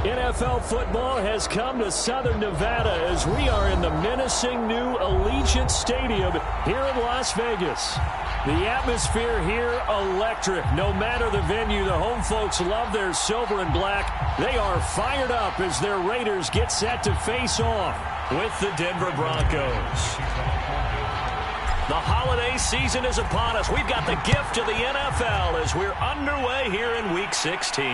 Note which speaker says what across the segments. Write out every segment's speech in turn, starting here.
Speaker 1: NFL football has come to Southern Nevada as we are in the menacing new Allegiant Stadium here in Las Vegas. The atmosphere here, electric. No matter the venue, the home folks love their silver and black. They are fired up as their Raiders get set to face off with the Denver Broncos. The holiday season is upon us. We've got the gift of the NFL as we're underway here in Week 16.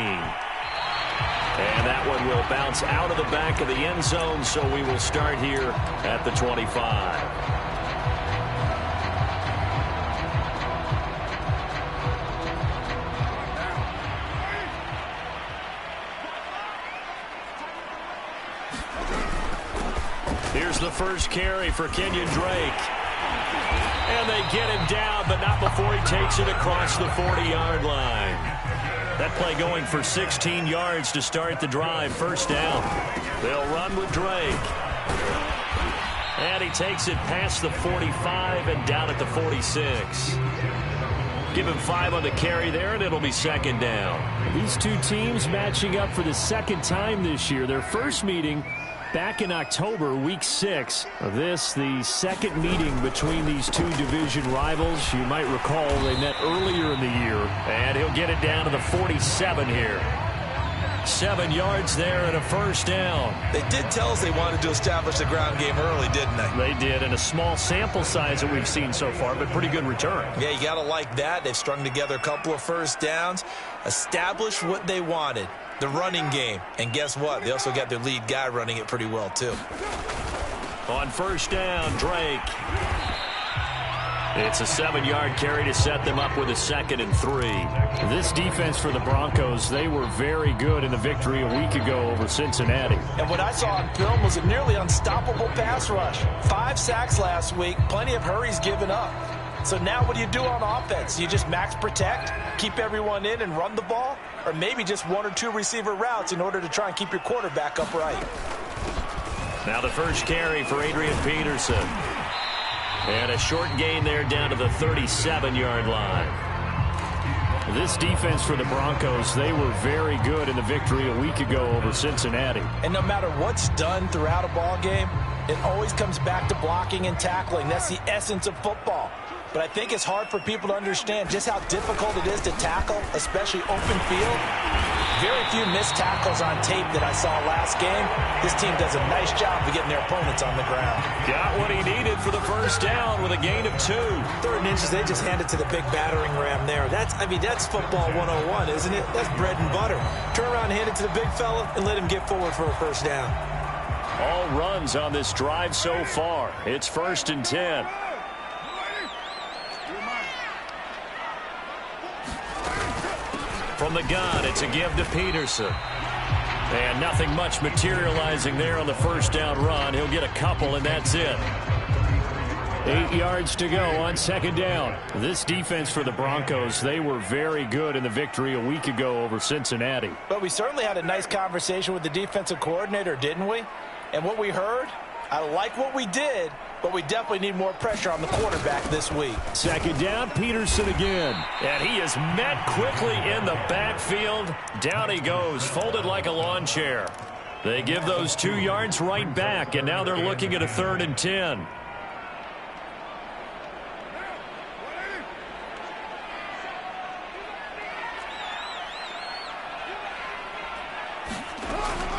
Speaker 1: And that one will bounce out of the back of the end zone, so we will start here at the 25. Here's the first carry for Kenyon Drake. And they get him down, but not before he takes it across the 40-yard line. That play going for 16 yards to start the drive. First down. They'll run with Drake. And he takes it past the 45 and down at the 46. Give him 5 on the carry there, and it'll be second down.
Speaker 2: These two teams matching up for the second time this year. Their first meeting back in October, Week 6. This, the second meeting between these two division rivals. You might recall they met earlier in the year.
Speaker 1: And he'll get it down to the 47 here. 7 yards there and a first down.
Speaker 3: They did tell us they wanted to establish the ground game early, didn't they?
Speaker 1: They did, and a small sample size that we've seen so far, but pretty good return.
Speaker 3: Yeah, you got to like that. They've strung together a couple of first downs, established what they wanted. The running game. And guess what? They also got their lead guy running it pretty well, too.
Speaker 1: On first down, Drake. It's a 7-yard carry to set them up with a 2nd and 3.
Speaker 2: This defense for the Broncos, they were very good in the victory a week ago over Cincinnati.
Speaker 4: And what I saw on film was a nearly unstoppable pass rush. 5 sacks last week, plenty of hurries given up. So now what do you do on offense? You just max protect, keep everyone in and run the ball? Or maybe just 1 or 2 receiver routes in order to try and keep your quarterback upright.
Speaker 1: Now the first carry for Adrian Peterson. And a short gain there down to the 37-yard line.
Speaker 2: This defense for the Broncos, they were very good in the victory a week ago over Cincinnati.
Speaker 4: And no matter what's done throughout a ball game, it always comes back to blocking and tackling. That's the essence of football. But I think it's hard for people to understand just how difficult it is to tackle, especially open field. Very few missed tackles on tape that I saw last game. This team does a nice job of getting their opponents on the ground.
Speaker 1: Got what he needed for the first down with a gain of 2.
Speaker 4: 3rd and inches, they just hand it to the big battering ram there. That's football 101, isn't it? That's bread and butter. Turn around and hand it to the big fella and let him get forward for a first down.
Speaker 1: All runs on this drive so far. It's 1st and 10. From the gun, it's a give to Peterson. And nothing much materializing there on the first down run. He'll get a couple, and that's it.
Speaker 2: 8 yards to go on second down. This defense for the Broncos, they were very good in the victory a week ago over Cincinnati.
Speaker 4: But we certainly had a nice conversation with the defensive coordinator, didn't we? And what we heard, I like what we did, but we definitely need more pressure on the quarterback this week.
Speaker 2: Second down, Peterson again.
Speaker 1: And he is met quickly in the backfield. Down he goes, folded like a lawn chair. They give those 2 yards right back, and now they're looking at a 3rd and 10.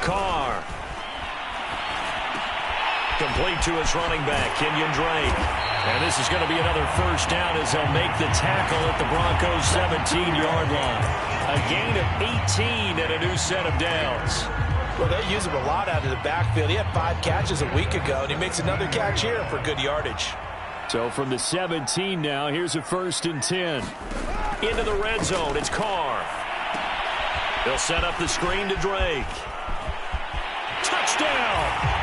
Speaker 1: Carr. Complete to his running back, Kenyon Drake. And this is going to be another first down as they'll make the tackle at the Broncos' 17-yard line. A gain of 18 and a new set of downs.
Speaker 4: Well, they use him a lot out of the backfield. He had 5 catches a week ago, and he makes another catch here for good yardage.
Speaker 2: So from the 17 now, here's a 1st and 10.
Speaker 1: Into the red zone, it's Carr. They'll set up the screen to Drake. Touchdown!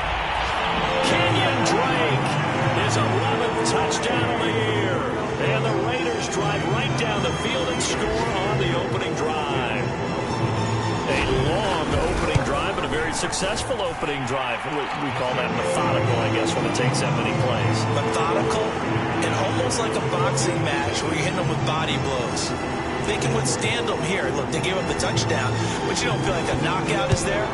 Speaker 1: Kenyon Drake, his 11th touchdown of the year. And the Raiders drive right down the field and score on the opening drive. A long opening drive, but a very successful opening drive. We call that methodical, I guess, when it takes that many plays.
Speaker 4: Methodical and almost like a boxing match where you hit them with body blows. They can withstand them here. Look, they gave up the touchdown, but you don't feel like a knockout is there.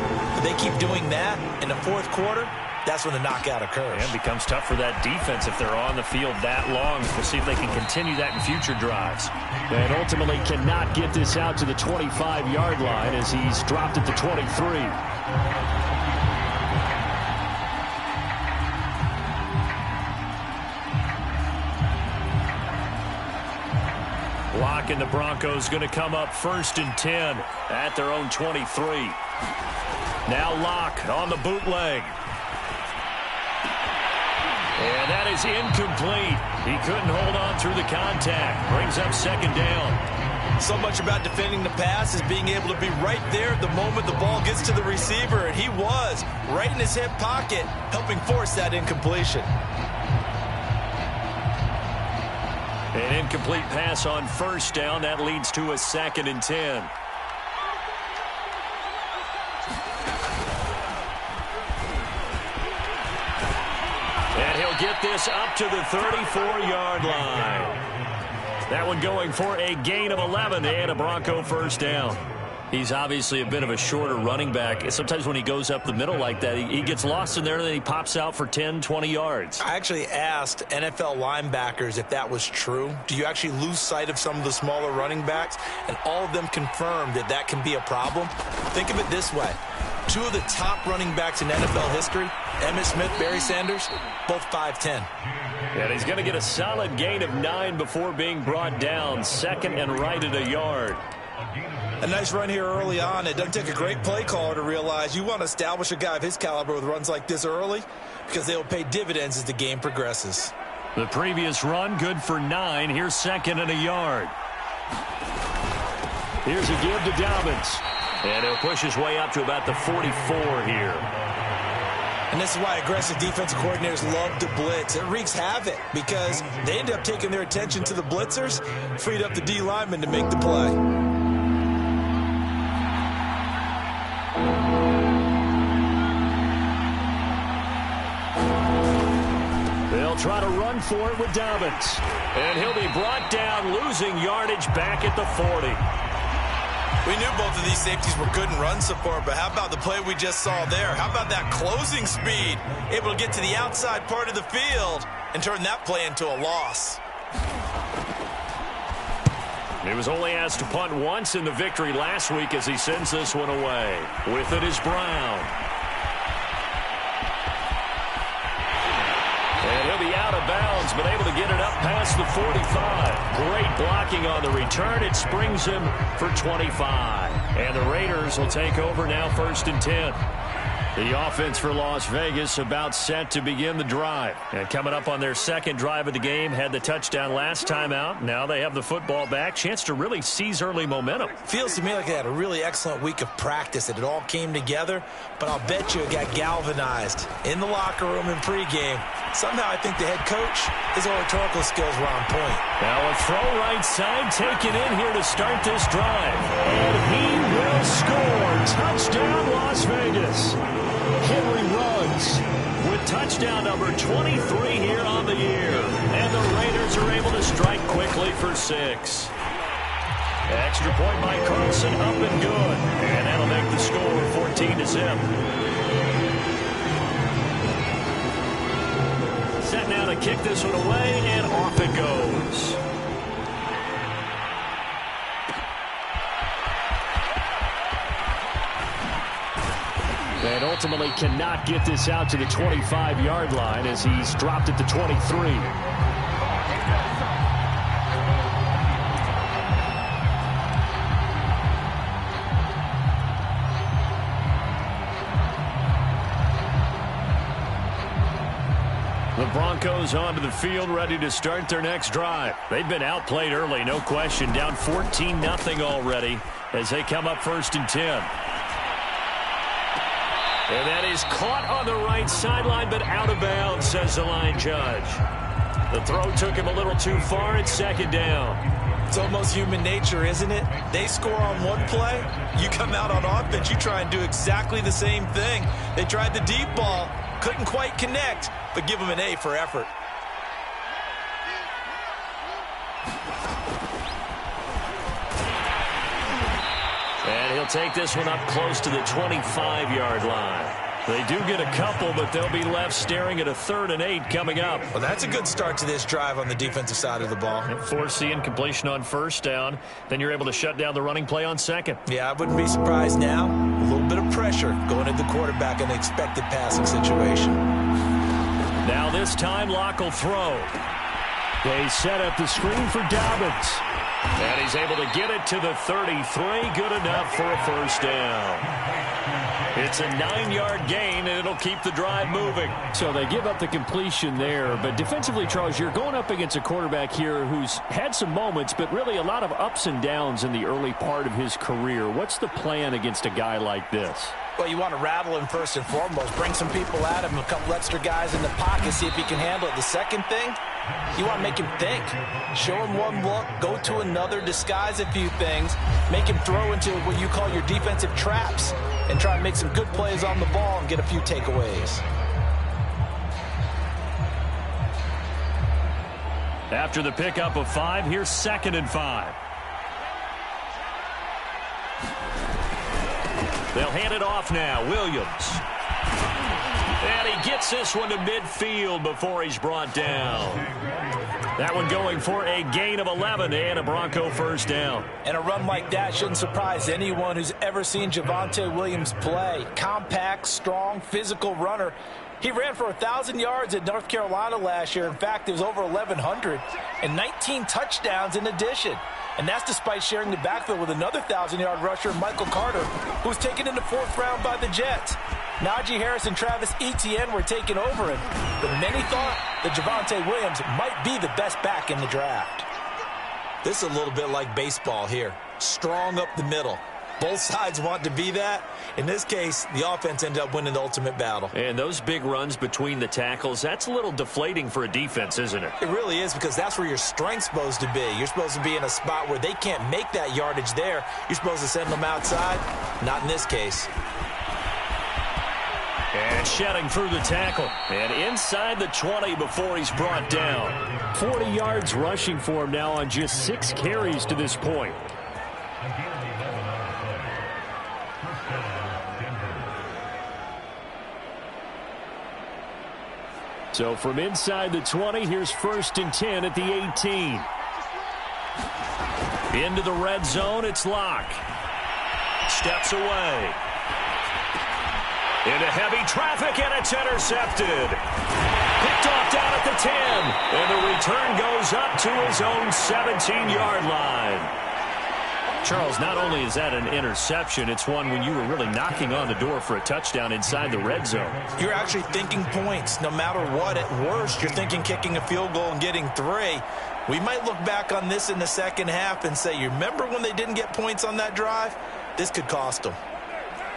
Speaker 4: they keep doing that in the fourth quarter, that's when the knockout occurs.
Speaker 2: And becomes tough for that defense if they're on the field that long. We'll see if they can continue that in future drives.
Speaker 1: And ultimately cannot get this out to the 25-yard line as he's dropped at the 23.
Speaker 2: Lock and the Broncos going to come up 1st and 10 at their own 23. Now Lock on the bootleg. And that is incomplete. He couldn't hold on through the contact. Brings up 2nd down.
Speaker 3: So much about defending the pass is being able to be right there at the moment the ball gets to the receiver. And he was right in his hip pocket, helping force that incompletion.
Speaker 2: An incomplete pass on 1st down. That leads to a 2nd and 10. And he'll get this up to the 34-yard line. That one going for a gain of 11 and a Bronco 1st down. He's obviously a bit of a shorter running back. Sometimes when he goes up the middle like that, he gets lost in there, and then he pops out for 10, 20 yards.
Speaker 3: I actually asked NFL linebackers if that was true. Do you actually lose sight of some of the smaller running backs? And all of them confirmed that that can be a problem. Think of it this way. 2 of the top running backs in NFL history, Emmitt Smith, Barry Sanders, both 5'10".
Speaker 2: And he's going to get a solid gain of 9 before being brought down. 2nd and right at a yard.
Speaker 3: A nice run here early on. It doesn't take a great play caller to realize you want to establish a guy of his caliber with runs like this early because they will pay dividends as the game progresses.
Speaker 1: The previous run, good for 9. Here's 2nd and a yard. Here's a give to Dobbins.
Speaker 2: And he'll push his way up to about the 44 here.
Speaker 3: And this is why aggressive defensive coordinators love to blitz. It wreaks havoc because they end up taking their attention to the blitzers, freed up the D lineman to make the play.
Speaker 1: They'll try to run for it with Dobbins.
Speaker 2: And he'll be brought down, losing yardage back at the 40.
Speaker 3: We knew both of these safeties were good in run support, but how about the play we just saw there? How about that closing speed? Able to get to the outside part of the field and turn that play into a loss.
Speaker 2: He was only asked to punt once in the victory last week as he sends this one away. With it is Brown. And he'll be out of bounds, but able to get it up past the 45. Great blocking on the return. It springs him for 25. And the Raiders will take over now 1st and 10. The offense for Las Vegas about set to begin the drive. And coming up on their 2nd drive of the game, had the touchdown last time out. Now they have the football back. Chance to really seize early momentum.
Speaker 3: Feels to me like they had a really excellent week of practice, that it all came together. But I'll bet you it got galvanized in the locker room in pregame. Somehow I think the head coach, his oratorical skills were on point.
Speaker 1: Now a throw right side taken in here to start this drive. And he will score. Touchdown, Las Vegas. Henry runs with touchdown number 23 here on the year. And the Raiders are able to strike quickly for 6. Extra point by Carlson, up and good. And that'll make the score 14-0. Set now to kick this one away, and off it goes. And ultimately cannot get this out to the 25-yard line as he's dropped at the 23. The Broncos onto the field, ready to start their next drive. They've been outplayed early, no question. Down 14-0 already as they come up 1st and 10. And that is caught on the right sideline, but out of bounds, says the line judge. The throw took him a little too far. It's 2nd down.
Speaker 3: It's almost human nature, isn't it? They score on one play. You come out on offense, you try and do exactly the same thing. They tried the deep ball, couldn't quite connect, but give them an A for effort.
Speaker 2: And he'll take this one up close to the 25-yard line. They do get a couple, but they'll be left staring at a 3rd and 8 coming up.
Speaker 3: Well, that's a good start to this drive on the defensive side of the ball.
Speaker 2: Force the incompletion on 1st down. Then you're able to shut down the running play on 2nd.
Speaker 3: Yeah, I wouldn't be surprised now. A little bit of pressure going at the quarterback in an expected passing situation.
Speaker 2: Now this time, Locke will throw.
Speaker 1: They set up the screen for Dobbins.
Speaker 2: And he's able to get it to the 33. Good enough for a 1st down. It's a 9-yard gain, and it'll keep the drive moving.
Speaker 1: So they give up the completion there. But defensively, Charles, you're going up against a quarterback here who's had some moments, but really a lot of ups and downs in the early part of his career. What's the plan against a guy like this?
Speaker 4: Well, you want to rattle him first and foremost. Bring some people at him, a couple extra guys in the pocket, see if he can handle it. The second thing, you want to make him think. Show him one look, go to another, disguise a few things, make him throw into what you call your defensive traps, and try and make some good plays on the ball and get a few takeaways.
Speaker 2: After the pickup of 5, here's 2nd and 5. They'll hand it off now. Williams. And he gets this one to midfield before he's brought down. That one going for a gain of 11 and a Bronco 1st down.
Speaker 4: And a run like that shouldn't surprise anyone who's ever seen Javonte Williams play. Compact, strong, physical runner. He ran for 1,000 yards at North Carolina last year. In fact, it was over 1,100 and 19 touchdowns in addition. And that's despite sharing the backfield with another 1,000-yard rusher, Michael Carter, who was taken in the 4th round by the Jets. Najee Harris and Travis Etienne were taking over him, but many thought that Javonte Williams might be the best back in the draft.
Speaker 3: This is a little bit like baseball here. Strong up the middle. Both sides want to be that. In this case, the offense ended up winning the ultimate battle.
Speaker 2: And those big runs between the tackles, that's a little deflating for a defense, isn't it?
Speaker 3: It really is, because that's where your strength's supposed to be. You're supposed to be in a spot where they can't make that yardage there. You're supposed to send them outside. Not in this case.
Speaker 2: And shedding through the tackle. And inside the 20 before he's brought down.
Speaker 1: 40 yards rushing for him now on just 6 carries to this point. So from inside the 20, here's 1st and 10 at the 18. Into the red zone, it's Locke.
Speaker 2: Steps away. Into heavy traffic, and it's intercepted. Picked off down at the 10. And the return goes up to his own 17-yard line. Charles, not only is that an interception, it's one when you were really knocking on the door for a touchdown inside the red zone.
Speaker 3: You're actually thinking points. No matter what, at worst, you're thinking kicking a field goal and getting 3. We might look back on this in the second half and say, you remember when they didn't get points on that drive? This could cost them.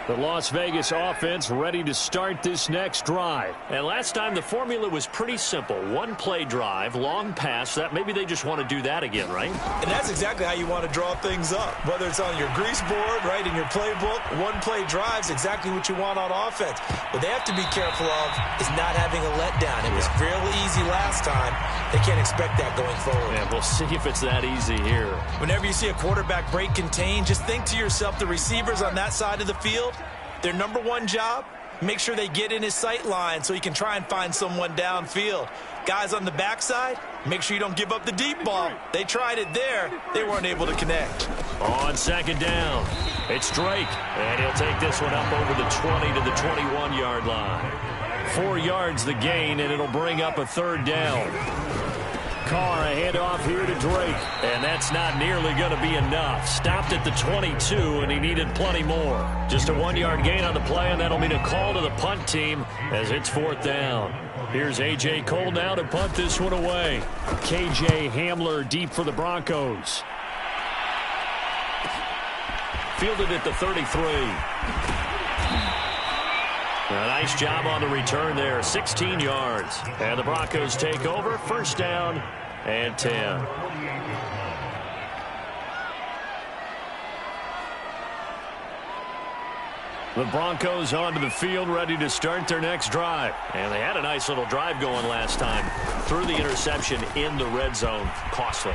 Speaker 1: The Las Vegas offense ready to start this next drive.
Speaker 2: And last time the formula was pretty simple. 1-play drive, long pass. That maybe they just want to do that again, right?
Speaker 3: And that's exactly how you want to draw things up. Whether it's on your grease board, right, in your playbook, 1-play drive's exactly what you want on offense. What they have to be careful of is not having a letdown. It was real easy last time. They can't expect that going forward.
Speaker 2: Yeah, we'll see if it's that easy here.
Speaker 3: Whenever you see a quarterback break contain, just think to yourself, the receivers on that side of the field, their number one job, make sure they get in his sight line so he can try and find someone downfield. Guys on the backside, make sure you don't give up the deep ball. They tried it there. They weren't able to connect.
Speaker 2: On 2nd down, it's Drake. And he'll take this one up over the 20 to the 21-yard line. 4 yards the gain, and it'll bring up a 3rd down.
Speaker 1: Carr, a handoff here to Drake.
Speaker 2: And that's not nearly going to be enough. Stopped at the 22, and he needed plenty more. Just a 1-yard gain on the play, and that'll mean a call to the punt team as it's 4th down. Here's A.J. Cole now to punt this one away.
Speaker 1: K.J. Hamler deep for the Broncos.
Speaker 2: Fielded at the 33. A nice job on the return there, 16 yards. And the Broncos take over, 1st down and 10. The Broncos onto the field, ready to start their next drive. And they had a nice little drive going last time. Through the interception in the red zone, costly.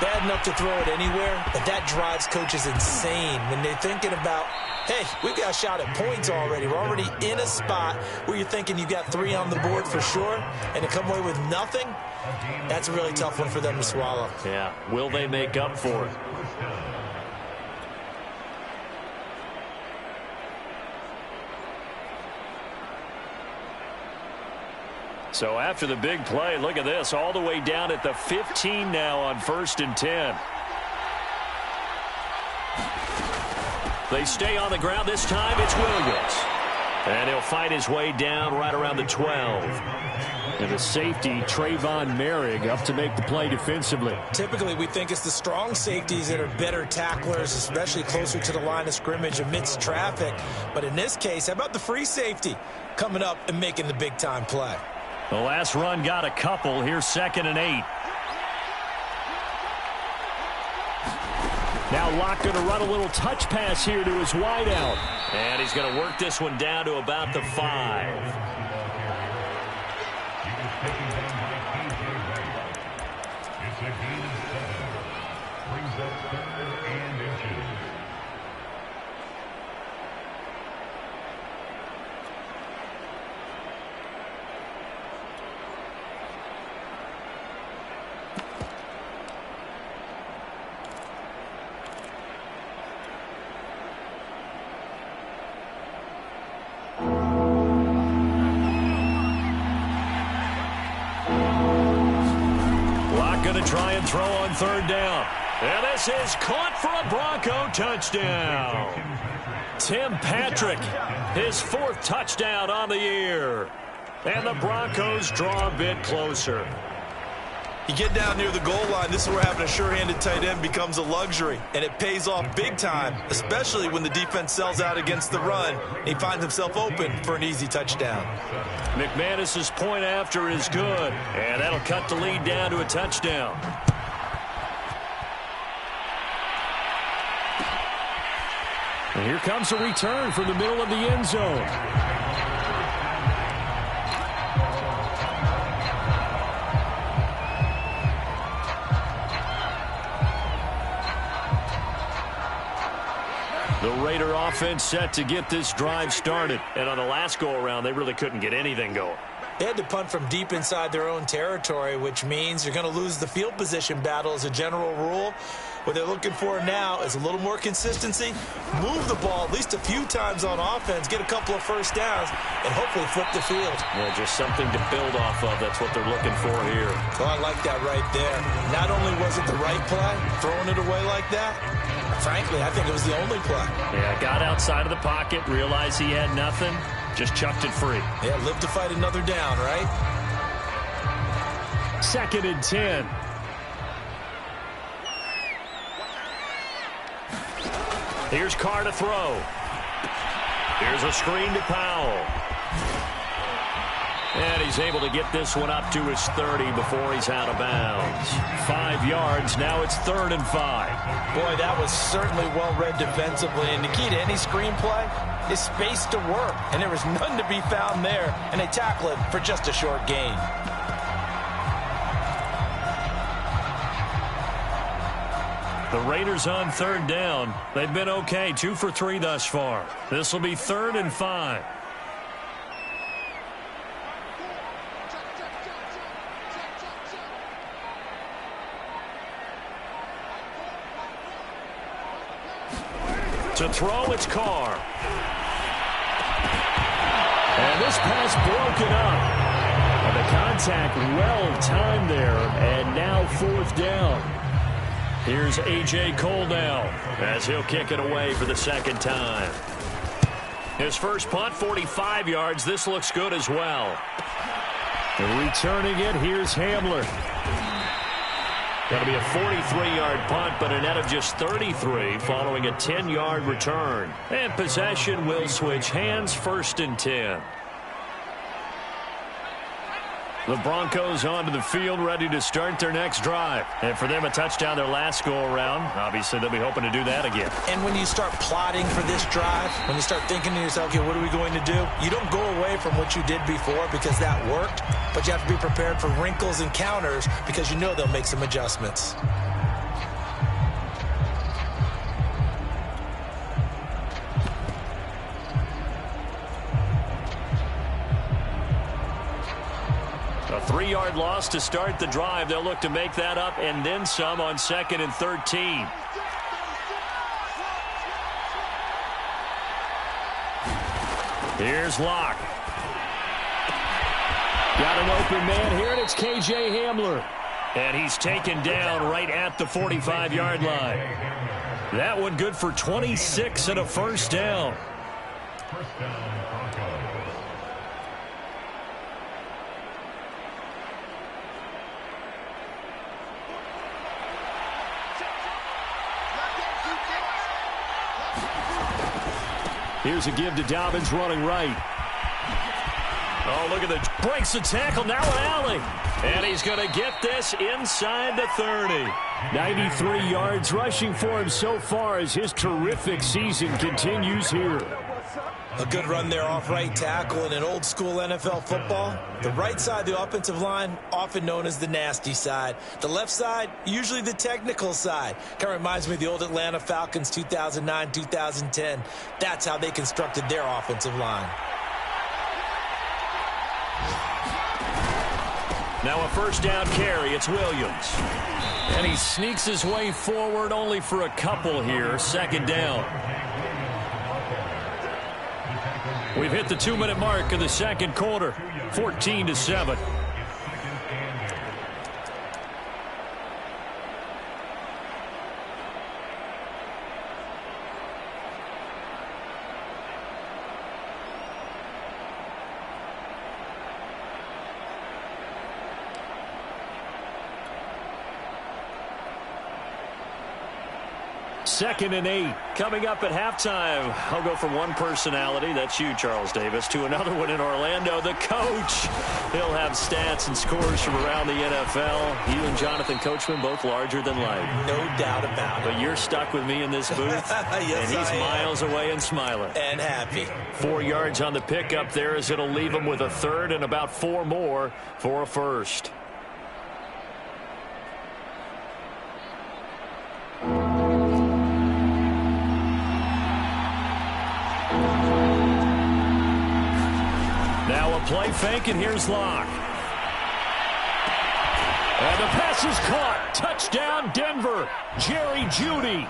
Speaker 4: bad enough to throw it anywhere, but that drives coaches insane when they're thinking about, hey, we've got a shot at points already. We're already in a spot where you're thinking you've got 3 on the board for sure, and to come away with nothing, that's a really tough one for them to swallow.
Speaker 2: Yeah, will they make up for it? So after the big play, look at this, all the way down at the 15 now on 1st and 10. They stay on the ground. This time it's Williams. And he'll fight his way down right around the 12. And the safety, Trayvon Merrick, up to make the play defensively.
Speaker 4: Typically, we think it's the strong safeties that are better tacklers, especially closer to the line of scrimmage amidst traffic. But in this case, how about the free safety coming up and making the big-time play?
Speaker 2: The last run got a couple. Here's 2nd and 8. Now Locke going to run a little touch pass here to his wideout. And he's going to work this one down to about the 5. Try and throw on 3rd down. And this is caught for a Bronco touchdown. Tim Patrick, his 4th touchdown on the year. And the Broncos draw a bit closer.
Speaker 3: You get down near the goal line, this is where having a sure-handed tight end becomes a luxury. And it pays off big time, especially when the defense sells out against the run. He finds himself open for an easy touchdown.
Speaker 2: McManus's point after is good. And that'll cut the lead down to a touchdown. And here comes a return from the middle of the end zone. The Raider offense set to get this drive started. And on the last go-around, they really couldn't get anything going.
Speaker 4: They had to punt from deep inside their own territory, which means you're going to lose the field position battle as a general rule. What they're looking for now is a little more consistency, move the ball at least a few times on offense, get a couple of first downs, and hopefully flip the field.
Speaker 2: Yeah, just something to build off of. That's what they're looking for here.
Speaker 4: Well, I like that right there. Not only was it the right play, throwing it away like that, frankly, I think it was the only play.
Speaker 2: Yeah, got outside of the pocket, realized he had nothing, just chucked it free.
Speaker 4: Yeah, live to fight another down, right?
Speaker 2: 2nd and 10. Here's Carr to throw. Here's a screen to Powell. And he's able to get this one up to his 30 before he's out of bounds. 5 yards. Now it's 3rd and 5.
Speaker 4: Boy, that was certainly well-read defensively. And the key to any screenplay is space to work. And there was none to be found there. And they tackle it for just a short gain.
Speaker 2: The Raiders on 3rd down. They've been okay. 2 for 3 thus far. This will be 3rd and 5. To throw, it's Carr. And this pass broken up. And the contact well-timed there. And now 4th down. Here's A.J. Cole now as he'll kick it away for the 2nd time. His first punt, 45 yards. This looks good as well. Returning it, here's Hamler. That'll be a 43-yard punt, but a net of just 33 following a 10-yard return. And possession will switch hands, 1st and 10. The Broncos onto the field, ready to start their next drive. And for them, a touchdown their last go-around. Obviously, they'll be hoping to do that again.
Speaker 4: And when you start plotting for this drive, when you start thinking to yourself, okay, what are we going to do? You don't go away from what you did before because that worked, but you have to be prepared for wrinkles and counters because you know they'll make some adjustments.
Speaker 1: 3-yard loss to start the drive. They'll look to make that up and then some on 2nd and 13. Here's Locke. Got an open man here, and it's K.J. Hamler. And he's taken down right at the 45-yard line. That one good for 26 and a first down. Here's a give to Dobbins running right. Oh, look at the breaks the tackle. Now an alley. And he's going to get this inside the 30. 93 yards rushing for him so far as his terrific season continues here.
Speaker 4: A good run there off right tackle in an old school NFL football. The right side of the offensive line, often known as the nasty side. The left side, usually the technical side. Kind of reminds me of the old Atlanta Falcons 2009-2010. That's how they constructed their offensive line.
Speaker 1: Now a first down carry. It's Williams. And he sneaks his way forward only for a couple here. 2nd down. We've hit the 2-minute mark of the 2nd quarter. 14-7. Second and 8. Coming up at halftime, I'll go from one personality, that's you, Charles Davis, to another one in Orlando, the coach. He'll have stats and scores from around the NFL. You and Jonathan Coachman, both larger than life.
Speaker 4: No doubt about it.
Speaker 1: But you're stuck with me in this booth,
Speaker 4: yes,
Speaker 1: and he's miles away and smiling.
Speaker 4: And happy.
Speaker 1: 4 yards on the pickup there as it'll leave him with a third and about 4 more for a first. Play fake, and here's Locke. And the pass is caught. Touchdown, Denver. Jerry Jeudy.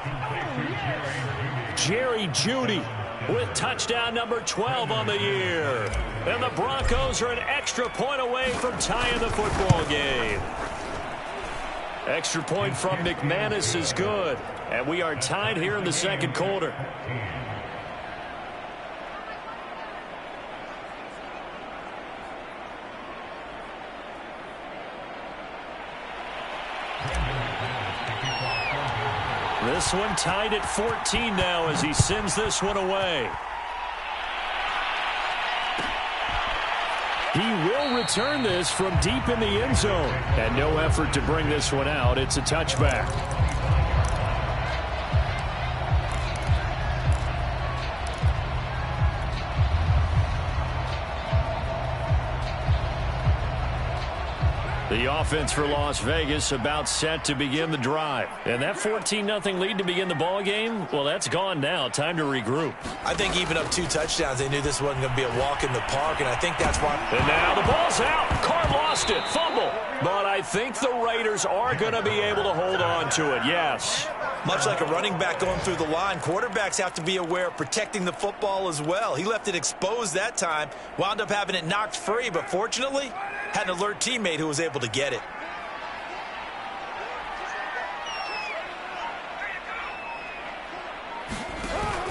Speaker 1: Jerry Jeudy with touchdown number 12 on the year. And the Broncos are an extra point away from tying the football game. Extra point from McManus is good. And we are tied here in the 2nd quarter. This one tied at 14 now as he sends this one away. He will return this from deep in the end zone. And no effort to bring this one out. It's a touchback. The offense for Las Vegas about set to begin the drive. And that 14-0 lead to begin the ball game, well, that's gone now. Time to regroup.
Speaker 4: I think even up 2 touchdowns, they knew this wasn't going to be a walk in the park, and I think that's why.
Speaker 1: And now the ball's out. Carr lost it. Fumble. But I think the Raiders are going to be able to hold on to it, yes.
Speaker 4: Much like a running back going through the line, quarterbacks have to be aware of protecting the football as well. He left it exposed that time, wound up having it knocked free, but fortunately, had an alert teammate who was able to get it.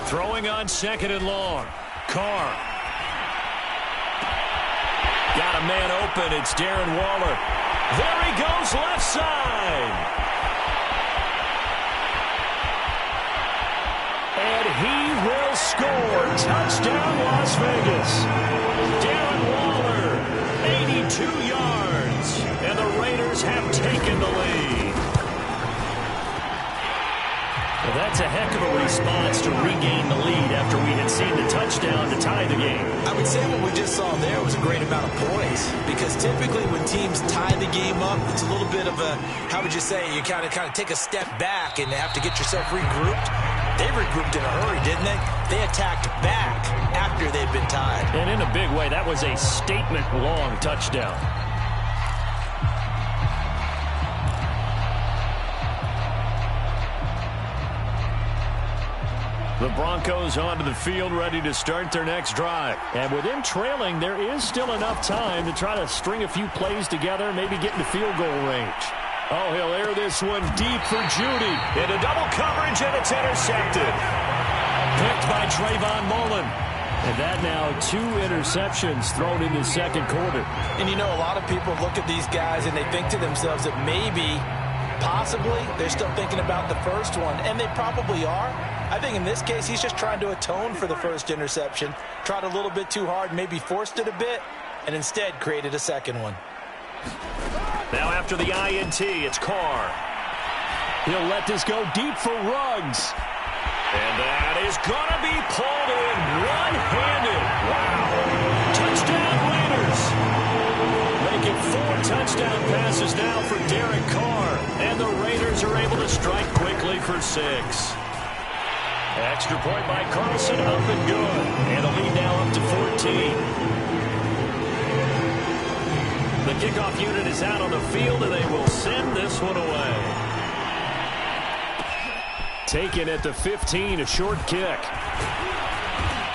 Speaker 1: Throwing on 2nd and long. Carr. Got a man open. It's Darren Waller. There he goes, left side. And he will score. Touchdown, Las Vegas. Darren Waller, 82 yards. And the Raiders have taken the lead. Well, that's a heck of a response to regain the lead after we had seen the touchdown to tie the game.
Speaker 4: I would say what we just saw there was a great amount of poise, because typically when teams tie the game up, it's a little bit of a, how would you say, you kind of take a step back and have to get yourself regrouped. They regrouped in a hurry, didn't they? They attacked back after they'd been tied.
Speaker 1: And in a big way, that was a statement-long touchdown.
Speaker 2: The Broncos onto the field, ready to start their next drive. And with him trailing, there is still enough time to try to string a few plays together, maybe get into field goal range. Oh, he'll air this one deep for Judy. Into double coverage, and it's intercepted. Picked by Trayvon Mullen. And that now 2 interceptions thrown in the second quarter.
Speaker 4: And you know, a lot of people look at these guys and they think to themselves that maybe, possibly, they're still thinking about the first one. And they probably are. I think in this case, he's just trying to atone for the first interception. Tried a little bit too hard, maybe forced it a bit, and instead created a second one.
Speaker 2: Now after the INT, it's Carr. He'll let this go deep for Ruggs. And that is going to be pulled in one-handed. Wow. Touchdown Raiders. Making 4 touchdown passes now for Derek Carr. And the Raiders are able to strike quickly for 6. Extra point by Carlson, up and good. And the lead now up to 14. The kickoff unit is out on the field, and they will send this one away. Taken at the 15, a short kick.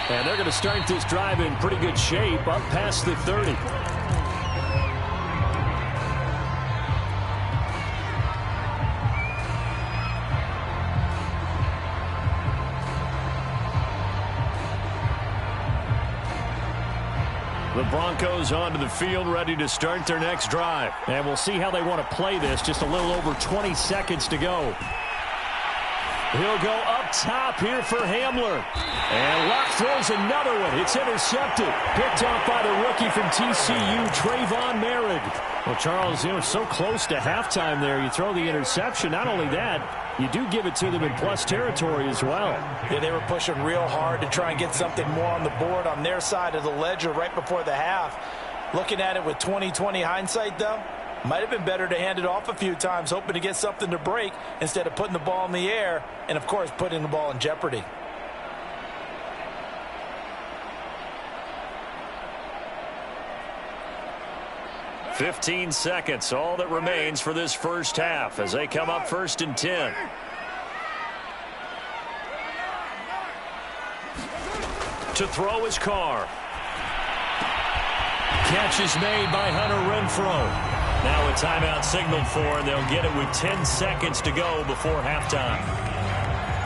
Speaker 2: And they're going to start this drive in pretty good shape, up past the 30. The Broncos onto the field, ready to start their next drive. And we'll see how they want to play this. Just a little over 20 seconds to go. He'll go up top here for Hamler. And Luck throws another one. It's intercepted. Picked off by the rookie from TCU, Trayvon Merritt. Well, Charles, so close to halftime there. You throw the interception. Not only that, you do give it to them in plus territory as well.
Speaker 4: Yeah, they were pushing real hard to try and get something more on the board on their side of the ledger right before the half. Looking at it with 20/20 hindsight, though, might have been better to hand it off a few times, hoping to get something to break instead of putting the ball in the air and, of course, putting the ball in jeopardy.
Speaker 2: "15 seconds, all that remains for this first half as they come up 1st and 10. To throw is Carr. Catch is made by Hunter Renfrow. Now a timeout signaled for, and they'll get it with 10 seconds to go before halftime.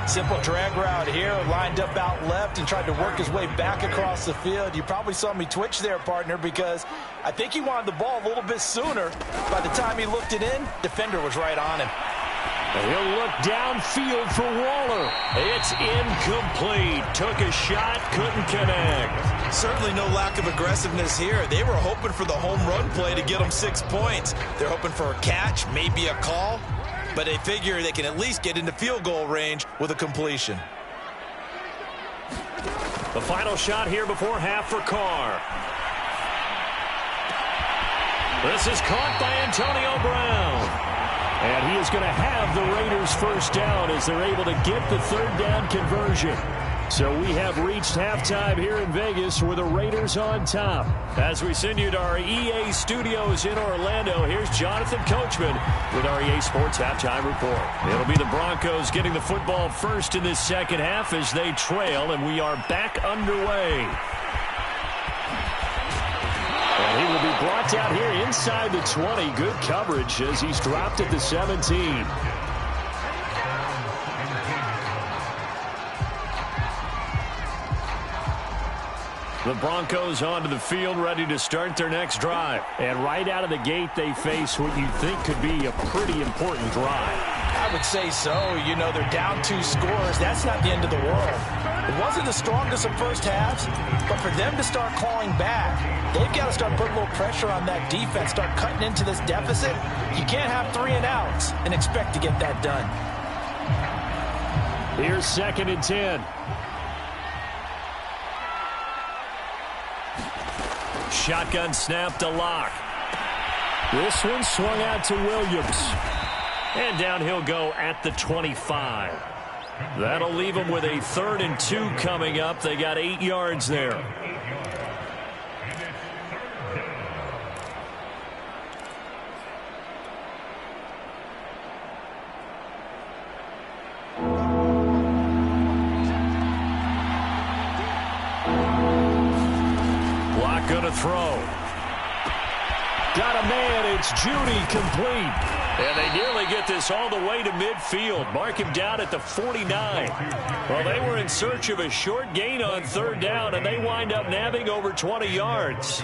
Speaker 4: Simple drag route here, lined up out left and tried to work his way back across the field. You probably saw me twitch there, partner, because I think he wanted the ball a little bit sooner. By the time he looked it in, defender was right on him.
Speaker 2: He'll look downfield for Waller. It's incomplete. Took a shot, couldn't connect.
Speaker 3: Certainly no lack of aggressiveness here. They were hoping for the home run play to get them 6 points. They're hoping for a catch, maybe a call, but they figure they can at least get into field goal range with a completion.
Speaker 2: The final shot here before half for Carr. This is caught by Antonio Brown. And he is going to have the Raiders first down as they're able to get the third down conversion. So we have reached halftime here in Vegas with the Raiders on top. As we send you to our EA studios in Orlando, here's Jonathan Coachman with our EA Sports Halftime Report. It'll be the Broncos getting the football first in this second half as they trail, and we are back underway. And he will be brought down here inside the 20. Good coverage as he's dropped at the 17. The Broncos onto the field, ready to start their next drive. And right out of the gate, they face what you'd think could be a pretty important drive.
Speaker 4: I would say so. You know, they're down 2 scores. That's not the end of the world. It wasn't the strongest of first halves, but for them to start clawing back, they've got to start putting a little pressure on that defense, start cutting into this deficit. You can't have 3 and outs and expect to get that done.
Speaker 2: Here's 2nd and 10. Shotgun snap to Locke. This one swung out to Williams. And down he'll go at the 25. That'll leave him with a 3rd and 2 coming up. They got 8 yards there.
Speaker 1: throw. Got a man. It's Judy, complete. And they nearly get this all the way to midfield. Mark him down at the 49. Well, they were in search of a short gain on third down, and they wind up nabbing over 20 yards.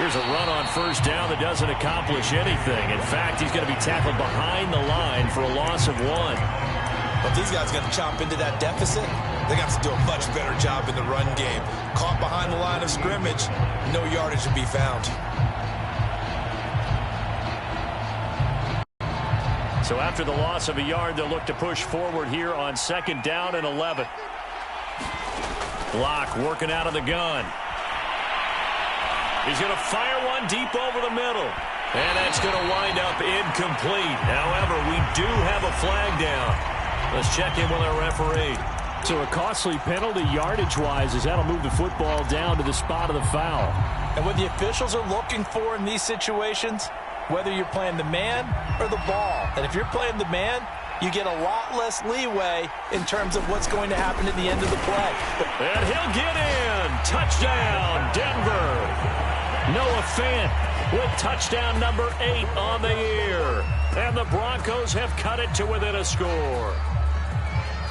Speaker 1: Here's a run on first down that doesn't accomplish anything. In fact, he's going to be tackled behind the line for a loss of 1.
Speaker 3: But these guys are going to chop into that deficit. They got to do a much better job in the run game. Caught behind the line of scrimmage, no yardage to be found.
Speaker 1: So after the loss of a yard, they'll look to push forward here on second down and 11. Block working out of the gun. He's going to fire one deep over the middle. And that's going to wind up incomplete. However, we do have a flag down. Let's check in with our referee. So a costly penalty yardage-wise as that'll move the football down to the spot of the foul.
Speaker 4: And what the officials are looking for in these situations, whether you're playing the man or the ball. And if you're playing the man, you get a lot less leeway in terms of what's going to happen at the end of the play.
Speaker 1: And he'll get in. Touchdown, Denver. Noah Fant with touchdown number 8 on the year. And the Broncos have cut it to within a score.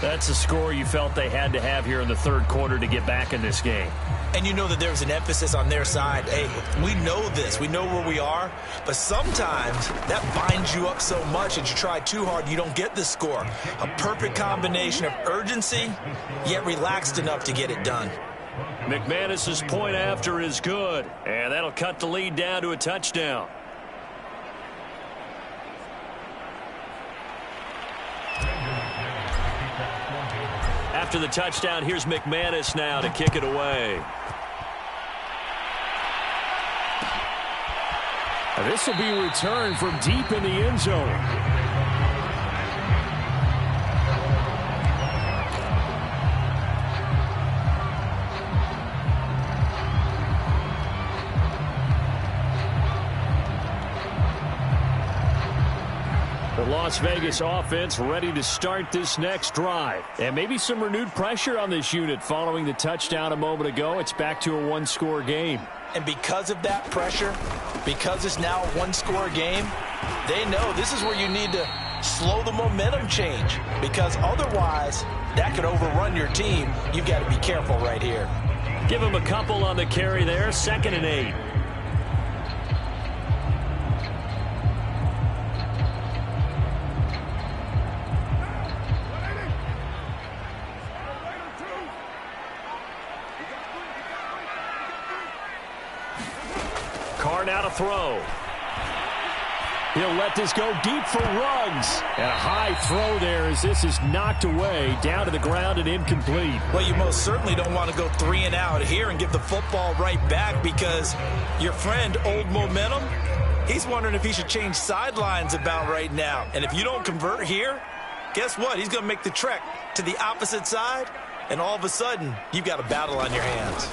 Speaker 1: That's a score you felt they had to have here in the third quarter to get back in this game.
Speaker 3: And you know that there's an emphasis on their side. Hey, we know this. We know where we are. But sometimes that binds you up so much that you try too hard, you don't get the score. A perfect combination of urgency, yet relaxed enough to get it done.
Speaker 1: McManus's point after is good. And that'll cut the lead down to a touchdown. After the touchdown, here's McManus now to kick it away.
Speaker 2: This will be returned from deep in the end zone. The Las Vegas offense ready to start this next drive. And maybe some renewed pressure on this unit following the touchdown a moment ago. It's back to a one-score game.
Speaker 4: And because of that pressure, because it's now a one-score game, they know this is where you need to slow the momentum change. Because otherwise, that could overrun your team. You've got to be careful right here.
Speaker 1: Give him a couple on the carry there. 2nd and 8. Now to throw. He'll let this go deep for Ruggs. And a high throw there as this is knocked away down to the ground and incomplete.
Speaker 3: Well, you most certainly don't want to go 3 and out here and give the football right back because your friend, Old Momentum, he's wondering if he should change sidelines about right now. And if you don't convert here, guess what? He's going to make the trek to the opposite side, and all of a sudden, you've got a battle on your hands.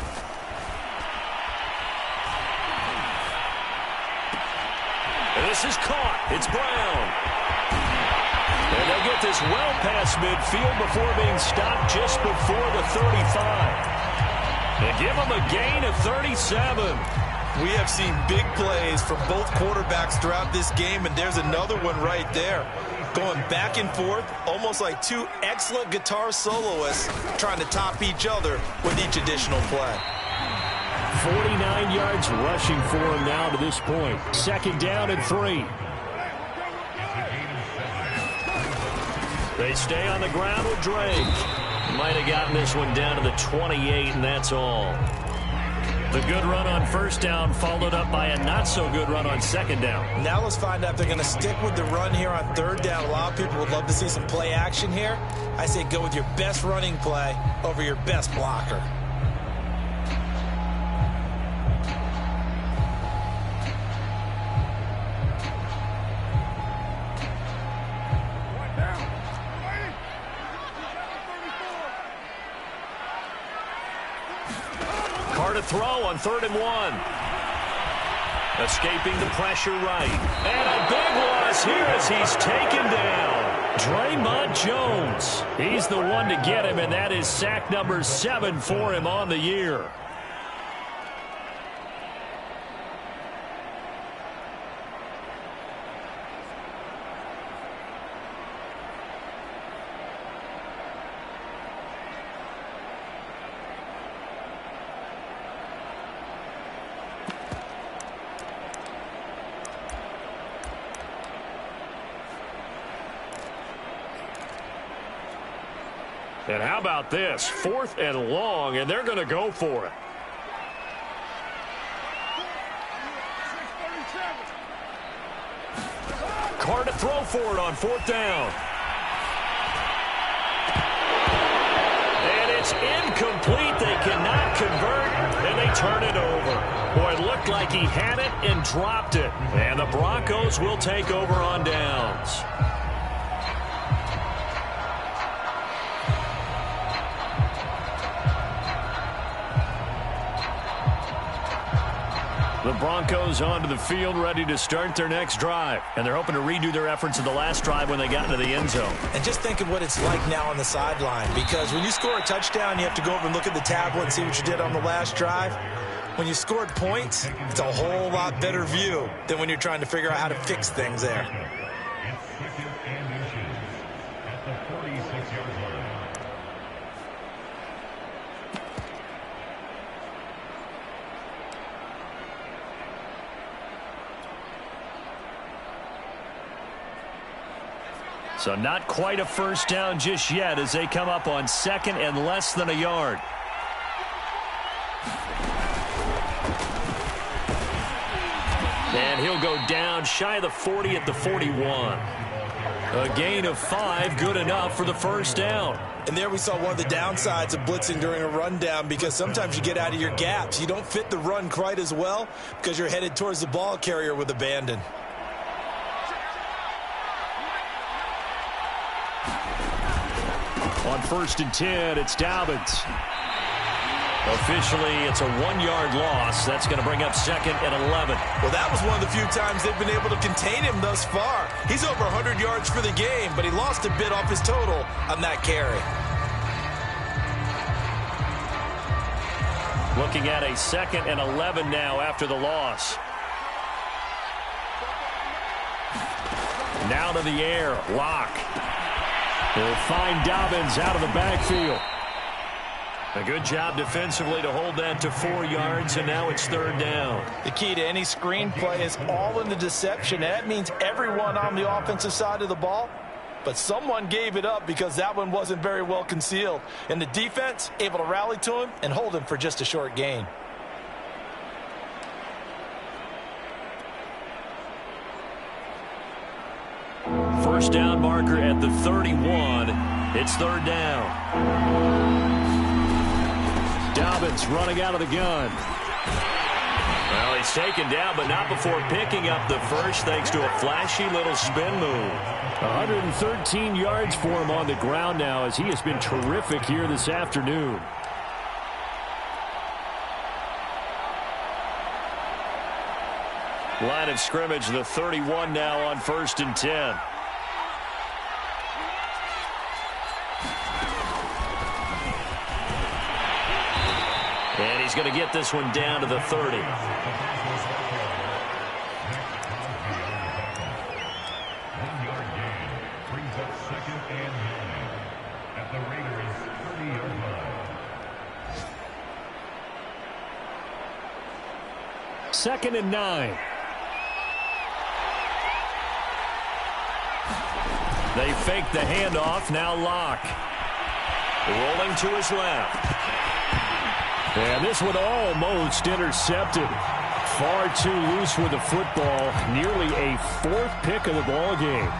Speaker 1: This is caught. It's Brown. And they'll get this well past midfield before being stopped just before the 35. They give them a gain of 37.
Speaker 3: We have seen big plays from both quarterbacks throughout this game, and there's another one right there. Going back and forth, almost like two excellent guitar soloists trying to top each other with each additional play.
Speaker 1: 49 yards rushing for him now to this point. 2nd down and 3. They stay on the ground with Drake. Might have gotten this one down to the 28, and that's all. The good run on first down followed up by a not-so-good run on 2nd down.
Speaker 3: Now let's find out if they're going to stick with the run here on 3rd down. A lot of people would love to see some play action here. I say go with your best running play over your best blocker.
Speaker 1: throw on 3rd and 1. Escaping the pressure right. And a big loss here as he's taken down. Draymond Jones. He's the one to get him, and that is sack number 7 for him on the year. And how about this? 4th and long, and they're going to go for it. Carr to throw for it on 4th down. And it's incomplete. They cannot convert, and they turn it over. Boy, it looked like he had it and dropped it. And the Broncos will take over on downs. The Broncos onto the field, ready to start their next drive. And they're hoping to redo their efforts in the last drive when they got into the end zone.
Speaker 4: And just think of what it's like now on the sideline. Because when you score a touchdown, you have to go over and look at the tablet and see what you did on the last drive. When you scored points, it's a whole lot better view than when you're trying to figure out how to fix things there.
Speaker 1: So not quite a first down just yet as they come up on 2nd and less than a yard. And he'll go down shy of the 40 at the 41. A gain of 5, good enough for the first down.
Speaker 4: And there we saw one of the downsides of blitzing during a rundown, because sometimes you get out of your gaps. You don't fit the run quite as well because you're headed towards the ball carrier with abandon.
Speaker 1: On 1st and 10, it's Dobbins. Officially, it's a 1-yard loss. That's going to bring up 2nd and 11.
Speaker 4: Well, that was one of the few times they've been able to contain him thus far. He's over 100 yards for the game, but he lost a bit off his total on that carry.
Speaker 1: Looking at a 2nd and 11 now after the loss. Now to the air, Locke. He'll find Dobbins out of the backfield. A good job defensively to hold that to 4 yards, and now it's 3rd down.
Speaker 4: The key to any screenplay is all in the deception. That means everyone on the offensive side of the ball, but someone gave it up because that one wasn't very well concealed. And the defense able to rally to him and hold him for just a short gain.
Speaker 1: First down marker at the 31. It's 3rd down. Dobbins running out of the gun. Well, he's taken down, but not before picking up the first thanks to a flashy little spin move. 113 yards for him on the ground now as he has been terrific here this afternoon. Line of scrimmage, the 31 now on 1st and 10. And he's going to get this one down to the 30. Second and 9. They fake the handoff. Now Locke. Rolling to his left. And this one almost intercepted. Far too loose with the football. Nearly a 4th pick of the ball game.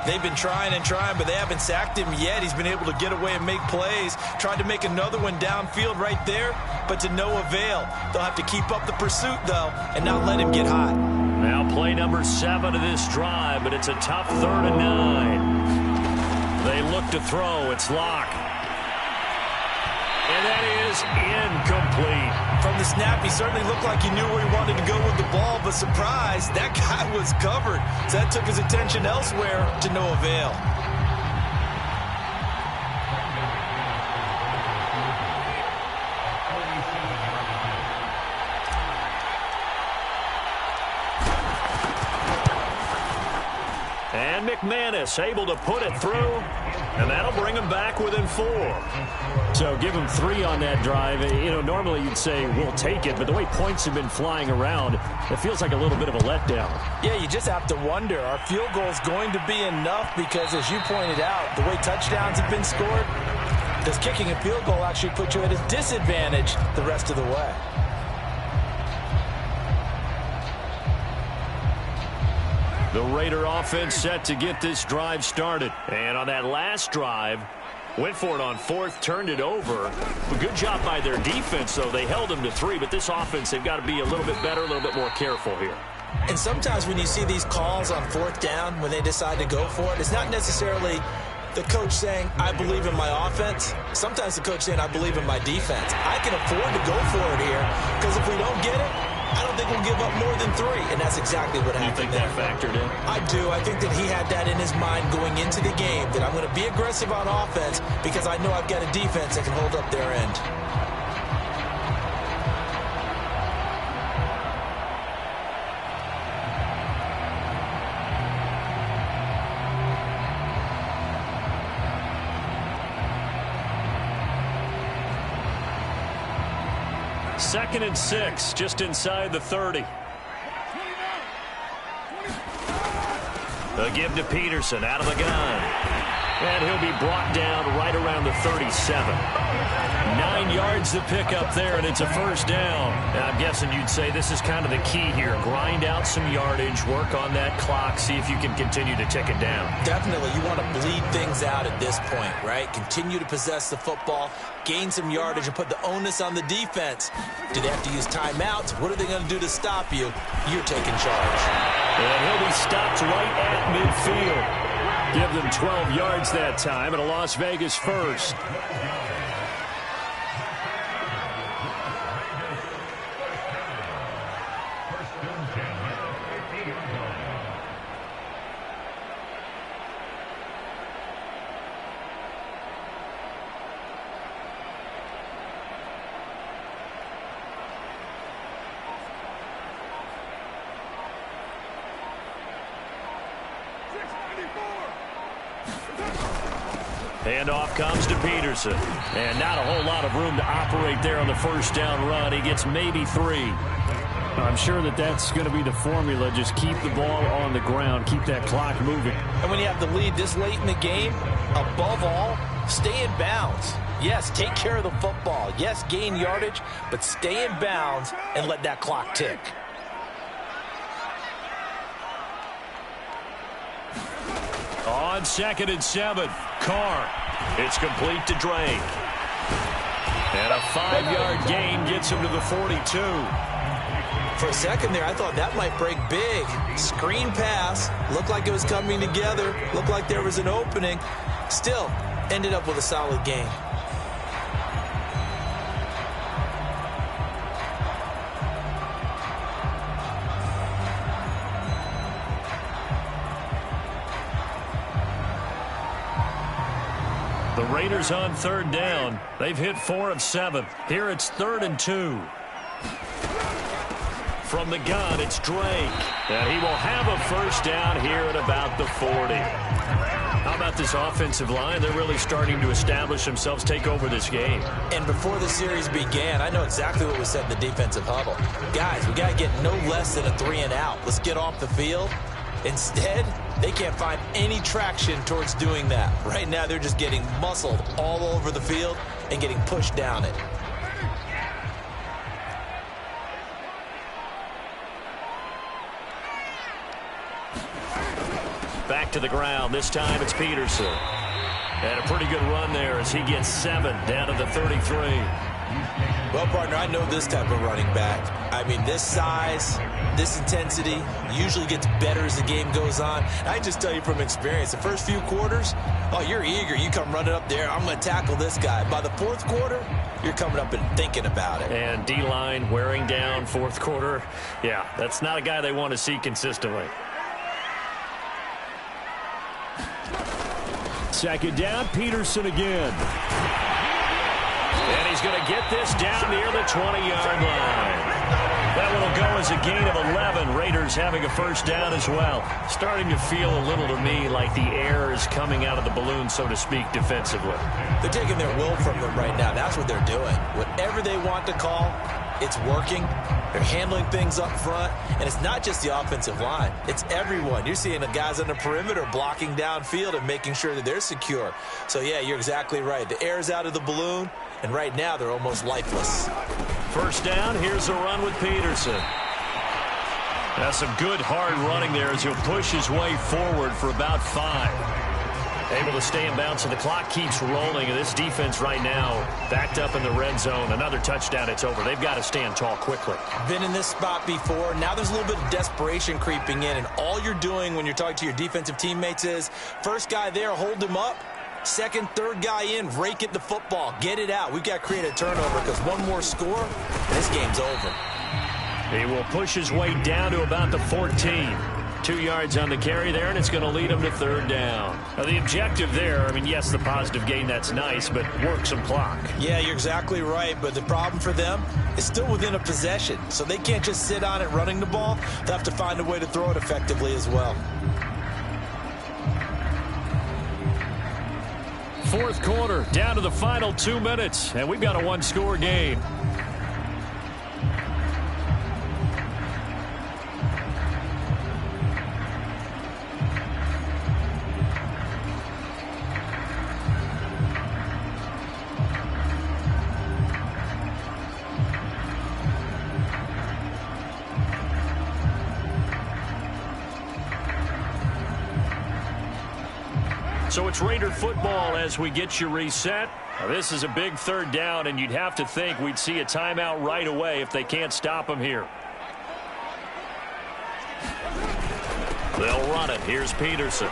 Speaker 4: They've been trying and trying, but they haven't sacked him yet. He's been able to get away and make plays. Tried to make another one downfield right there, but to no avail. They'll have to keep up the pursuit, though, and not let him get hot.
Speaker 1: Now play number 7 of this drive, but it's a tough 3rd and 9. They look to throw. It's Locke. And that is incomplete.
Speaker 3: From the snap, he certainly looked like he knew where he wanted to go with the ball, but surprise, that guy was covered. So that took his attention elsewhere to no avail.
Speaker 1: And McManus able to put it through, and that'll bring him back within 4.
Speaker 2: So give him 3 on that drive. You know, normally you'd say we'll take it, but the way points have been flying around, it feels like a little bit of a letdown.
Speaker 4: Yeah, you just have to wonder, our field goal is going to be enough because, as you pointed out, the way touchdowns have been scored, does kicking a field goal actually put you at a disadvantage the rest of the way?
Speaker 1: The Raider offense set to get this drive started. And on that last drive, went for it on 4th, turned it over. A good job by their defense, though. They held them to 3, but this offense, they've got to be a little bit better, a little bit more careful here.
Speaker 3: And sometimes when you see these calls on 4th down, when they decide to go for it, it's not necessarily the coach saying, I believe in my offense. Sometimes the coach saying, I believe in my defense. I can afford to go for it here, because if we don't get it, I don't think we'll give up more than 3, and that's exactly what happened.
Speaker 1: You think that factored in?
Speaker 3: I do. I think that he had that in his mind going into the game, that I'm going to be aggressive on offense because I know I've got a defense that can hold up their end.
Speaker 1: Second and 6, just inside the 30. A give to Peterson out of the gun. And he'll be brought down right around the 37. 9 yards to pick up there, and it's a first down. And I'm guessing you'd say this is kind of the key here. Grind out some yardage, work on that clock, see if you can continue to tick it down.
Speaker 3: Definitely. You want to bleed things out at this point, right? Continue to possess the football, gain some yardage, and put the onus on the defense. Do they have to use timeouts? What are they going to do to stop you? You're taking charge.
Speaker 1: And he'll be stopped right at midfield. Give them 12 yards that time, and a Las Vegas first. Handoff comes to Peterson. And not a whole lot of room to operate there on the first down run. He gets maybe 3.
Speaker 2: I'm sure that that's going to be the formula. Just keep the ball on the ground. Keep that clock moving.
Speaker 4: And when you have the lead this late in the game, above all, stay in bounds. Yes, take care of the football. Yes, gain yardage, but stay in bounds and let that clock tick.
Speaker 1: On 2nd and 7, Carr. It's complete to Drake. And a 5-yard gain gets him to the 42.
Speaker 3: For a second there, I thought that might break big. Screen pass. Looked like it was coming together. Looked like there was an opening. Still, ended up with a solid gain.
Speaker 1: The Raiders on 3rd down. They've hit 4 of 7. Here it's 3rd and 2. From the gun, it's Drake. And he will have a first down here at about the 40. How about this offensive line? They're really starting to establish themselves, take over this game.
Speaker 3: And before the series began, I know exactly what was said in the defensive huddle. Guys, we got to get no less than a 3 and out. Let's get off the field. Instead, they can't find any traction towards doing that. Right now, they're just getting muscled all over the field and getting pushed down it.
Speaker 1: Back to the ground. This time it's Peterson. And a pretty good run there as he gets 7 down to the 33.
Speaker 3: Well, partner, I know this type of running back. I mean, this size, this intensity usually gets better as the game goes on. I just tell you from experience, the first few quarters, oh, you're eager. You come running up there. I'm going to tackle this guy. By the 4th quarter,
Speaker 4: you're coming up and thinking about it.
Speaker 2: And D-line wearing down fourth quarter. Yeah, that's not a guy they want to see consistently.
Speaker 1: Second down, Peterson again.
Speaker 2: And he's going to get this down near the 20-yard line. That one will go as a gain of 11. Raiders having a first down as well. Starting to feel a little to me like the air is coming out of the balloon, so to speak, defensively.
Speaker 4: They're taking their will from them right now. That's what they're doing. Whatever they want to call, it's working. They're handling things up front. And it's not just the offensive line. It's everyone. You're seeing the guys on the perimeter blocking downfield and making sure that they're secure. So, yeah, you're exactly right. The air's out of the balloon, and right now they're almost lifeless.
Speaker 2: First down, here's a run with Peterson. That's some good hard running there as he'll push his way forward for about 5. Able to stay in bounds, and the clock keeps rolling. And this defense right now backed up in the red zone. Another touchdown, it's over. They've got to stand tall quickly.
Speaker 4: Been in this spot before. Now there's a little bit of desperation creeping in, and all you're doing when you're talking to your defensive teammates is first guy there, hold him up. Second, third guy in, rake at the football. Get it out. We've got to create a turnover because one more score, and this game's over.
Speaker 2: He will push his way down to about the 14. 2 yards on the carry there, and it's going to lead him to third down. Now, the objective there, I mean, yes, the positive gain, that's nice, but work some clock.
Speaker 4: Yeah, you're exactly right, but the problem for them is still within a possession, so they can't just sit on it running the ball. They'll have to find a way to throw it effectively as well.
Speaker 1: Fourth quarter, down to the final 2 minutes, and we've got a one-score game.
Speaker 2: So it's Raider football as we get you reset. Now, this is a big third down, and you'd have to think we'd see a timeout right away if they can't stop him here. They'll run it. Here's Peterson.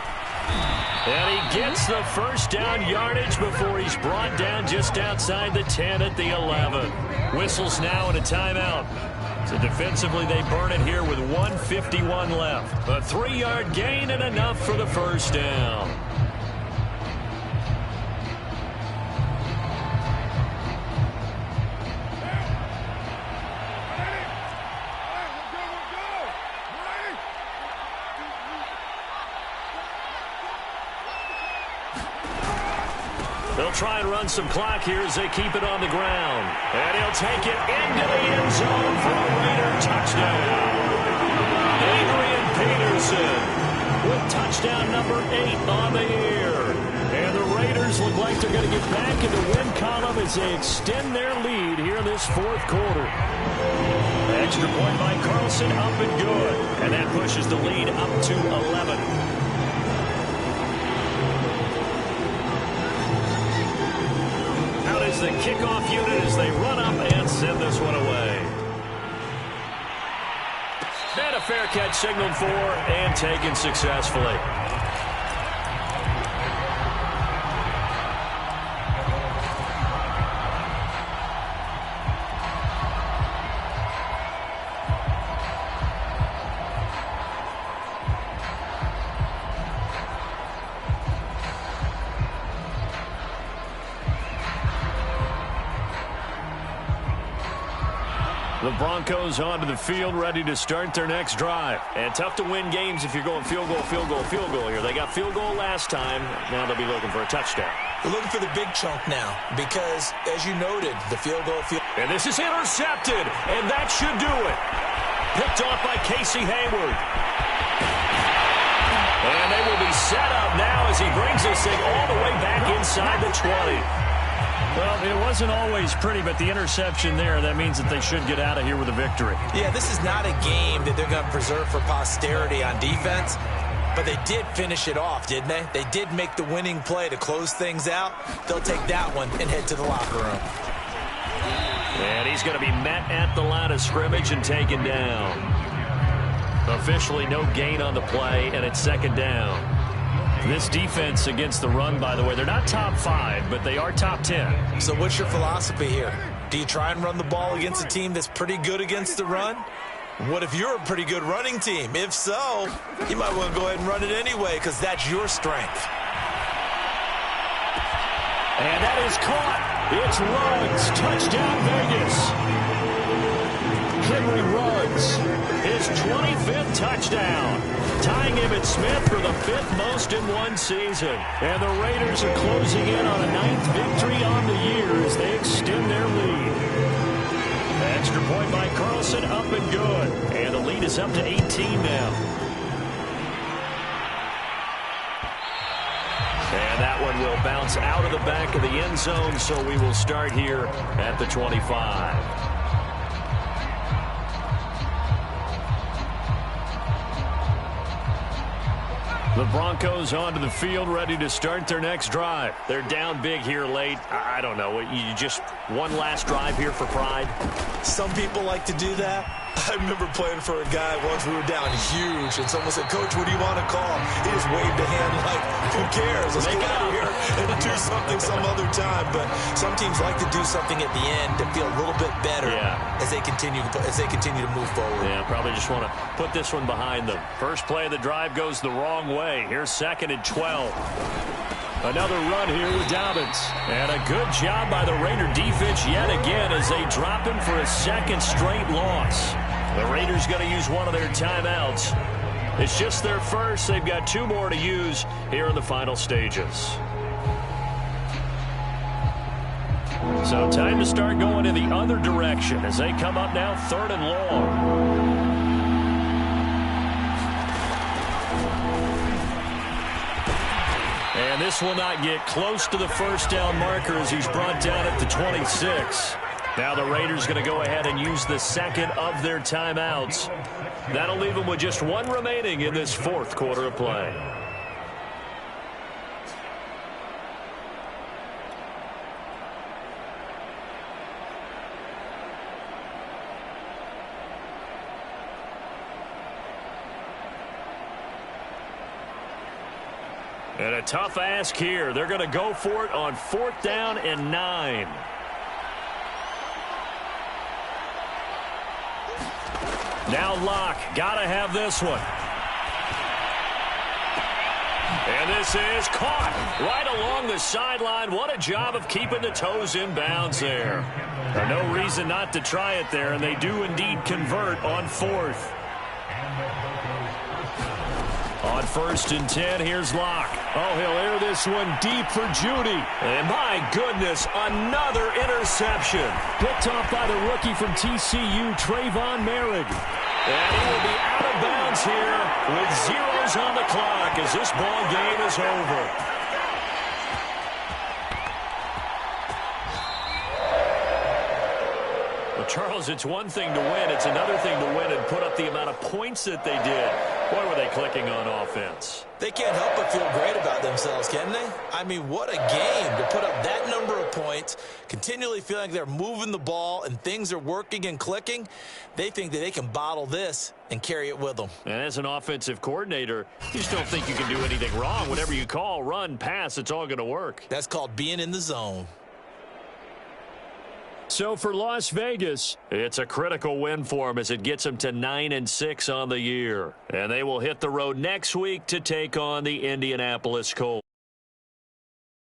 Speaker 2: And he gets the first down yardage before he's brought down just outside the 10 at the 11. Whistles now and a timeout. So defensively, they burn it here with 1:51 left. A 3-yard gain and enough for the first down. They'll try and run some clock here as they keep it on the ground. And he'll take it into the end zone for a Raider touchdown. Adrian Peterson with touchdown number 8 on the year. And the Raiders look like they're going to get back in the win column as they extend their lead here in this fourth quarter. Extra point by Carlson, up and good. And that pushes the lead up to 11. Is the kickoff unit as they run up and send this one away. And a fair catch signaled for and taken successfully. The Broncos onto the field, ready to start their next drive. And tough to win games if you're going field goal, field goal, field goal here. They got field goal last time. Now they'll be looking for a touchdown.
Speaker 4: They're looking for the big chunk now because, as you noted, the field goal.
Speaker 2: And this is intercepted, and that should do it. Picked off by Casey Hayward. And they will be set up now as he brings this thing all the way back inside the 20.
Speaker 1: Well, it wasn't always pretty, but the interception there, that means that they should get out of here with a victory.
Speaker 4: Yeah, this is not a game that they're going to preserve for posterity on defense, but they did finish it off, didn't they? They did make the winning play to close things out. They'll take that one and head to the locker room.
Speaker 2: And he's going to be met at the line of scrimmage and taken down. Officially no gain on the play, and it's second down. This defense against the run, by the way, they're not top 5, but they are top 10.
Speaker 3: So what's your philosophy here? Do you try and run the ball against a team that's pretty good against the run? What if you're a pretty good running team? If so, you might want to go ahead and run it anyway because that's your strength.
Speaker 1: And that is caught. It's Ruggs. Touchdown, Vegas. Henry Ruggs, his 25th touchdown, tying Emmitt Smith for the 5th most in one season. And the Raiders are closing in on a 9th victory on the year as they extend their lead. Extra point by Carlson, up and good. And the lead is up to 18 now. And that one will bounce out of the back of the end zone, so we will start here at the 25. The Broncos onto the field, ready to start their next drive. They're down big here late. I don't know. You just one last drive here for pride?
Speaker 3: Some people like to do that. I remember playing for a guy once we were down huge, and someone said, "Coach, what do you want to call?" He just waved a hand like, who cares? Let's get out of here and do something some other time. But some teams like to do something at the end to feel a little bit better as they continue to move forward.
Speaker 1: Yeah, probably just want to put this one behind them. First play of the drive goes the wrong way. Here's 2nd and 12. Another run here with Dobbins. And a good job by the Raider defense yet again as they drop him for a 2nd straight loss. The Raiders going to use one of their timeouts. It's just their first. They've got 2 more to use here in the final stages. So time to start going in the other direction as they come up now 3rd and long. And this will not get close to the first down marker as he's brought down at the 26. Now the Raiders going to go ahead and use the 2nd of their timeouts. That'll leave them with just 1 remaining in this 4th quarter of play. And a tough ask here. They're going to go for it on 4th down and 9. Now Locke, got to have this one. And this is caught right along the sideline. What a job of keeping the toes in bounds there. No reason not to try it there, and they do indeed convert on 4th. On 1st and 10, here's Locke. Oh, he'll air this one deep for Judy. And my goodness, another interception. Picked off by the rookie from TCU, Trayvon Merrick. And he will be out of bounds here with zeros on the clock as this ball game is over. Well, Charles, it's one thing to win. It's another thing to win and put up the amount of points that they did. Boy, were they clicking on offense.
Speaker 3: They can't help but feel great about themselves, can they? I mean, what a game to put up that number of points, continually feeling like they're moving the ball and things are working and clicking. They think that they can bottle this and carry it with them.
Speaker 1: And as an offensive coordinator, you just don't think you can do anything wrong. Whatever you call, run, pass, it's all going to work.
Speaker 3: That's called being in the zone.
Speaker 1: So for Las Vegas, it's a critical win for them as it gets them to 9-6 on the year. And they will hit the road next week to take on the Indianapolis Colts.